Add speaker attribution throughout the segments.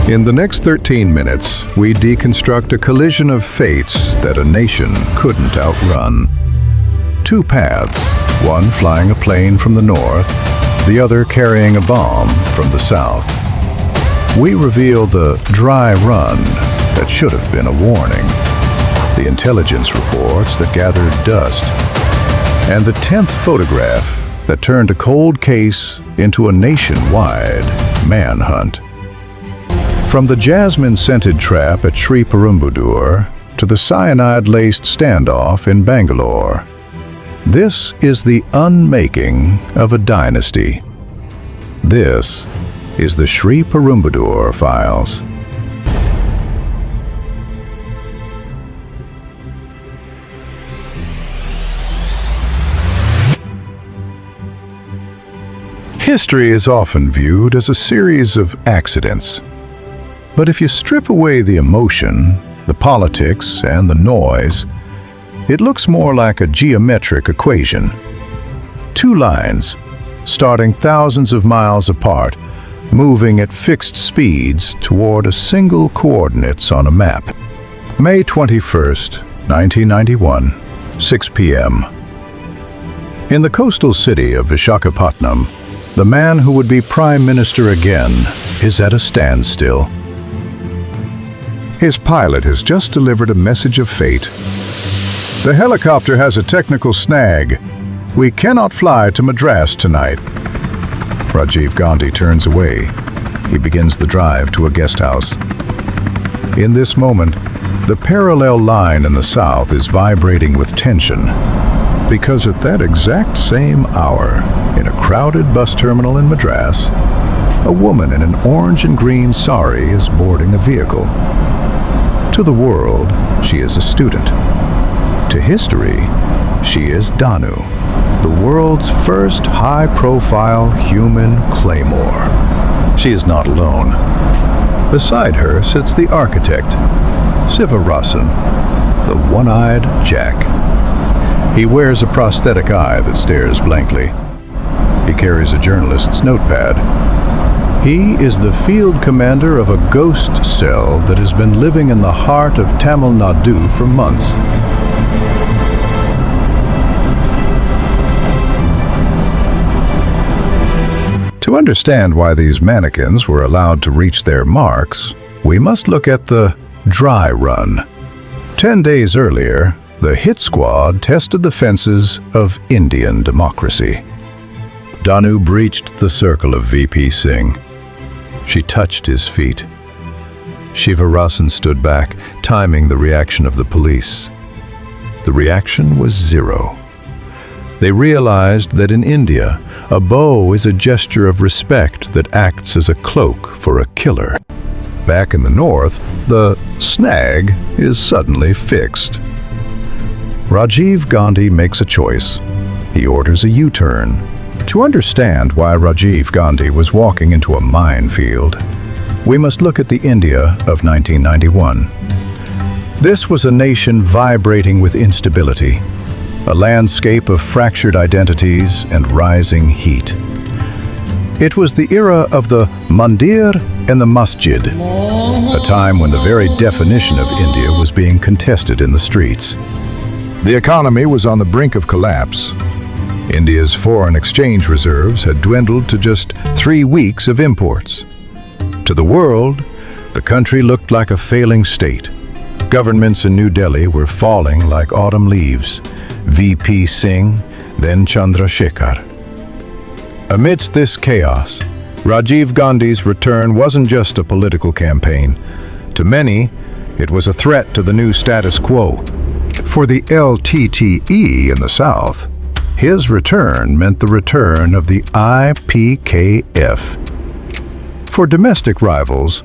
Speaker 1: In the next 13 minutes, we deconstruct a collision of fates that a nation couldn't outrun. Two paths, one flying a plane from the north, the other carrying a bomb from the south. We reveal the dry run that should have been a warning, the intelligence reports that gathered dust, and the 10th photograph that turned a cold case into a nationwide manhunt. From the jasmine-scented trap at Sriperumbudur to the cyanide-laced standoff in Bangalore, this is the unmaking of a dynasty. This is the Sriperumbudur Files. History is often viewed as a series of accidents. But if you strip away the emotion, the politics, and the noise, it looks more like a geometric equation. Two lines, starting thousands of miles apart, moving at fixed speeds toward a single coordinates on a map. May 21st, 1991, 6 p.m. In the coastal city of Visakhapatnam, the man who would be Prime Minister again is at a standstill. His pilot has just delivered a message of fate. The helicopter has a technical snag. We cannot fly to Madras tonight. Rajiv Gandhi turns away. He begins the drive to a guest house. In this moment, the parallel line in the south is vibrating with tension, because at that exact same hour, in a crowded bus terminal in Madras, a woman in an orange and green sari is boarding a vehicle. To the world, she is a student. To history, she is Danu, the world's first high-profile human claymore. She is not alone. Beside her sits the architect, Sivarasan, the one-eyed Jack. He wears a prosthetic eye that stares blankly. He carries a journalist's notepad. He is the field commander of a ghost cell that has been living in the heart of Tamil Nadu for months. To understand why these mannequins were allowed to reach their marks, we must look at the dry run. 10 days earlier, the hit squad tested the fences of Indian democracy. Danu breached the circle of VP Singh. She touched his feet. Sivarasan stood back, timing the reaction of the police. The reaction was zero. They realized that in India, a bow is a gesture of respect that acts as a cloak for a killer. Back in the north, the snag is suddenly fixed. Rajiv Gandhi makes a choice. He orders a U-turn. To understand why Rajiv Gandhi was walking into a minefield, we must look at the India of 1991. This was a nation vibrating with instability, a landscape of fractured identities and rising heat. It was the era of the mandir and the masjid, a time when the very definition of India was being contested in the streets. The economy was on the brink of collapse. India's foreign exchange reserves had dwindled to just 3 weeks of imports. To the world, the country looked like a failing state. Governments in New Delhi were falling like autumn leaves. VP Singh, then Chandrasekhar. Amidst this chaos, Rajiv Gandhi's return wasn't just a political campaign. To many, it was a threat to the new status quo. For the LTTE in the south, his return meant the return of the IPKF. For domestic rivals,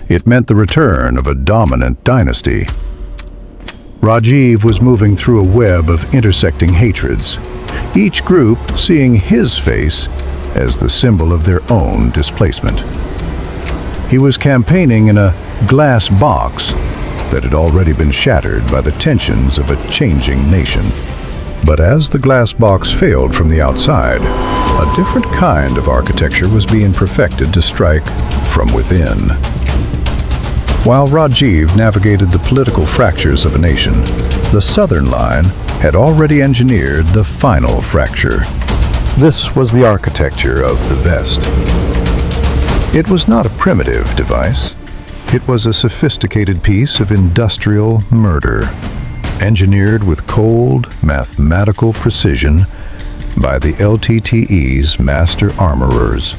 Speaker 1: it meant the return of a dominant dynasty. Rajiv was moving through a web of intersecting hatreds, each group seeing his face as the symbol of their own displacement. He was campaigning in a glass box that had already been shattered by the tensions of a changing nation. But as the glass box failed from the outside, a different kind of architecture was being perfected to strike from within. While Rajiv navigated the political fractures of a nation, the Southern Line had already engineered the final fracture. This was the architecture of the vest. It was not a primitive device. It was a sophisticated piece of industrial murder, engineered with cold, mathematical precision by the LTTE's master armorers.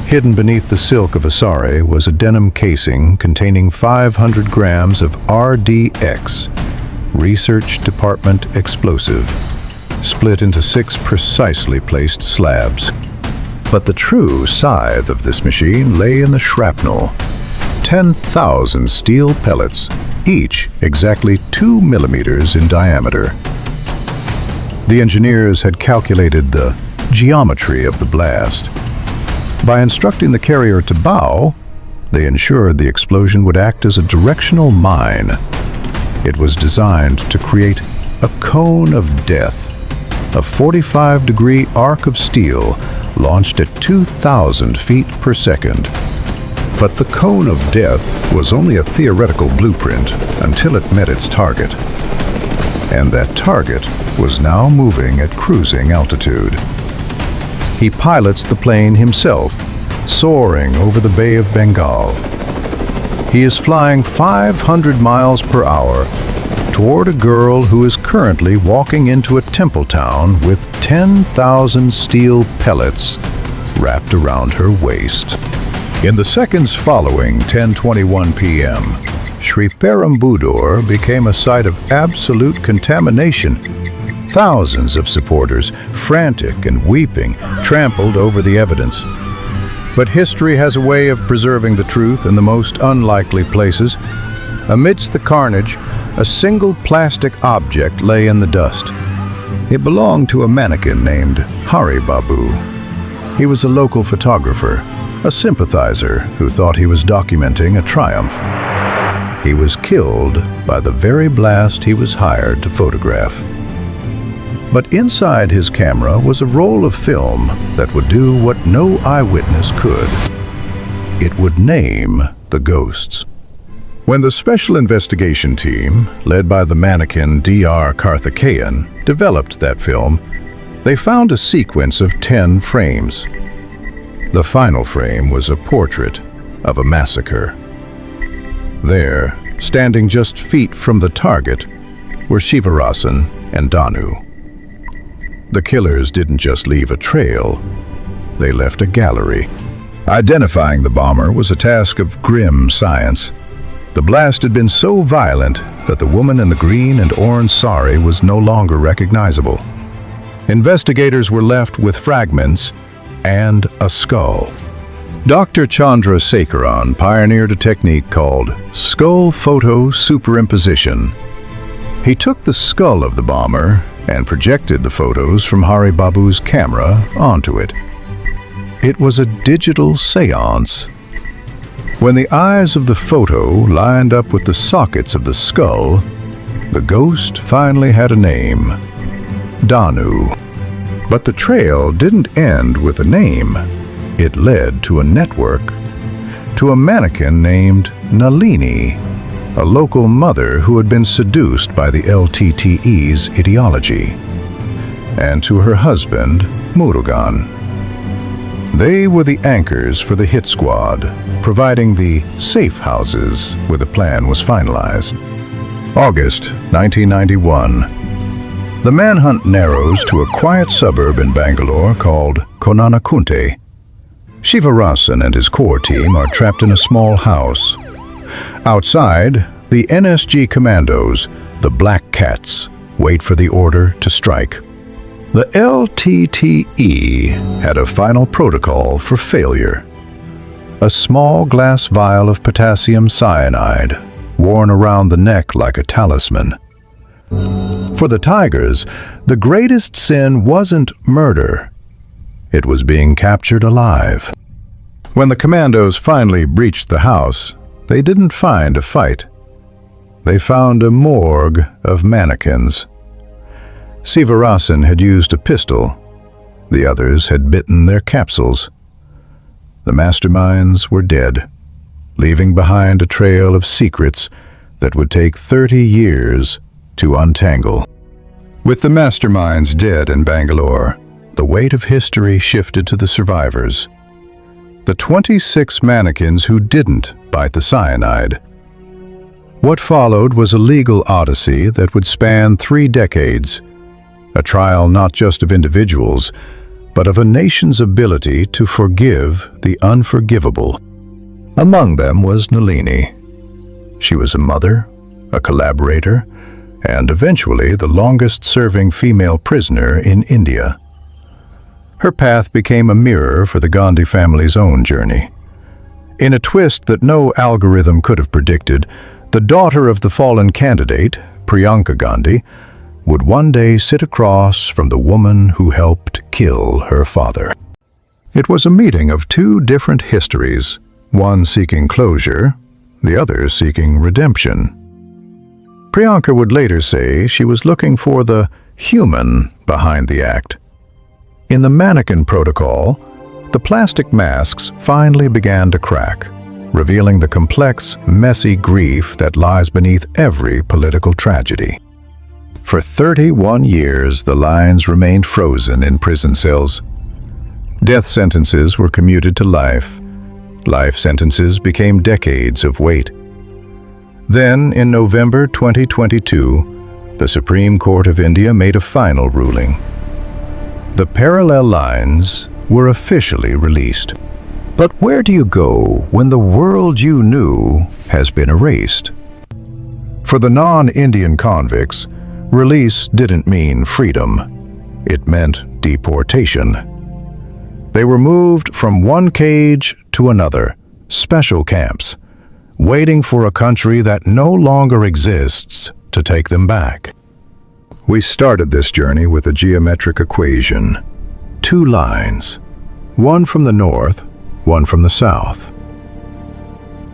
Speaker 1: Hidden beneath the silk of a sari was a denim casing containing 500 grams of RDX, Research Department explosive, split into 6 precisely placed slabs. But the true scythe of this machine lay in the shrapnel. 10,000 steel pellets, each exactly 2 millimeters in diameter. The engineers had calculated the geometry of the blast. By instructing the carrier to bow, they ensured the explosion would act as a directional mine. It was designed to create a cone of death, a 45-degree arc of steel launched at 2,000 feet per second. But the cone of death was only a theoretical blueprint until it met its target. And that target was now moving at cruising altitude. He pilots the plane himself, soaring over the Bay of Bengal. He is flying 500 miles per hour toward a girl who is currently walking into a temple town with 10,000 steel pellets wrapped around her waist. In the seconds following 10:21 p.m., Sriperumbudur became a site of absolute contamination. Thousands of supporters, frantic and weeping, trampled over the evidence. But history has a way of preserving the truth in the most unlikely places. Amidst the carnage, a single plastic object lay in the dust. It belonged to a mannequin named Hari Babu. He was a local photographer, a sympathizer who thought he was documenting a triumph. He was killed by the very blast he was hired to photograph. But inside his camera was a roll of film that would do what no eyewitness could. It would name the ghosts. When the Special Investigation Team, led by the mannequin Dr. Karthikeyan, developed that film, they found a sequence of 10 frames. The final frame was a portrait of a massacre. There, standing just feet from the target, were Shivarasan and Danu. The killers didn't just leave a trail, they left a gallery. Identifying the bomber was a task of grim science. The blast had been so violent that the woman in the green and orange sari was no longer recognizable. Investigators were left with fragments and a skull. Dr. Chandrasekharan pioneered a technique called skull photo superimposition. He took the skull of the bomber and projected the photos from Hari Babu's camera onto it. It was a digital seance. When the eyes of the photo lined up with the sockets of the skull, the ghost finally had a name: Danu. But the trail didn't end with a name. It led to a network, to a mannequin named Nalini, a local mother who had been seduced by the LTTE's ideology, and to her husband, Murugan. They were the anchors for the hit squad, providing the safe houses where the plan was finalized. August 1991. The manhunt narrows to a quiet suburb in Bangalore called Konanakunte. Shivarasan and his core team are trapped in a small house. Outside, the NSG commandos, the Black Cats, wait for the order to strike. The LTTE had a final protocol for failure. A small glass vial of potassium cyanide, worn around the neck like a talisman. For the Tigers, the greatest sin wasn't murder. It was being captured alive. When the commandos finally breached the house, they didn't find a fight. They found a morgue of mannequins. Shivarasan had used a pistol. The others had bitten their capsules. The masterminds were dead, leaving behind a trail of secrets that would take 30 years to untangle. With the masterminds dead in Bangalore, the weight of history shifted to the survivors. The 26 mannequins who didn't bite the cyanide. What followed was a legal odyssey that would span 3 decades, a trial not just of individuals, but of a nation's ability to forgive the unforgivable. Among them was Nalini. She was a mother, a collaborator, and eventually the longest-serving female prisoner in India. Her path became a mirror for the Gandhi family's own journey. In a twist that no algorithm could have predicted, the daughter of the fallen candidate, Priyanka Gandhi, would one day sit across from the woman who helped kill her father. It was a meeting of 2 different histories, one seeking closure, the other seeking redemption. Priyanka would later say she was looking for the human behind the act. In the Mannequin Protocol, the plastic masks finally began to crack, revealing the complex, messy grief that lies beneath every political tragedy. For 31 years, the lines remained frozen in prison cells. Death sentences were commuted to life. Life sentences became decades of wait. Then, in November 2022, the Supreme Court of India made a final ruling. The parallel lines were officially released. But where do you go when the world you knew has been erased? For the non-Indian convicts, release didn't mean freedom. It meant deportation. They were moved from one cage to another, special camps, waiting for a country that no longer exists to take them back. We started this journey with a geometric equation. 2 lines, one from the north, one from the south.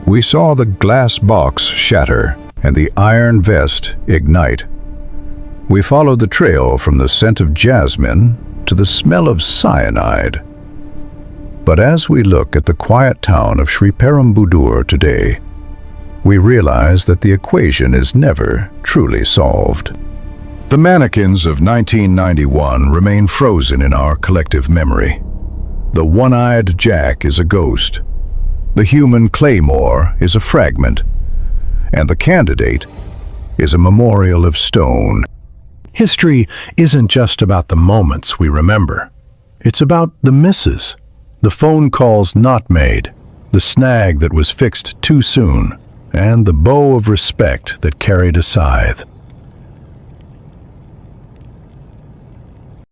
Speaker 1: We saw the glass box shatter and the iron vest ignite. We followed the trail from the scent of jasmine to the smell of cyanide. But as we look at the quiet town of Sriperumbudur today, we realize that the equation is never truly solved. The mannequins of 1991 remain frozen in our collective memory. The one-eyed Jack is a ghost. The human claymore is a fragment. And the candidate is a memorial of stone. History isn't just about the moments we remember. It's about the misses, the phone calls not made, the snag that was fixed too soon, and the bow of respect that carried a scythe.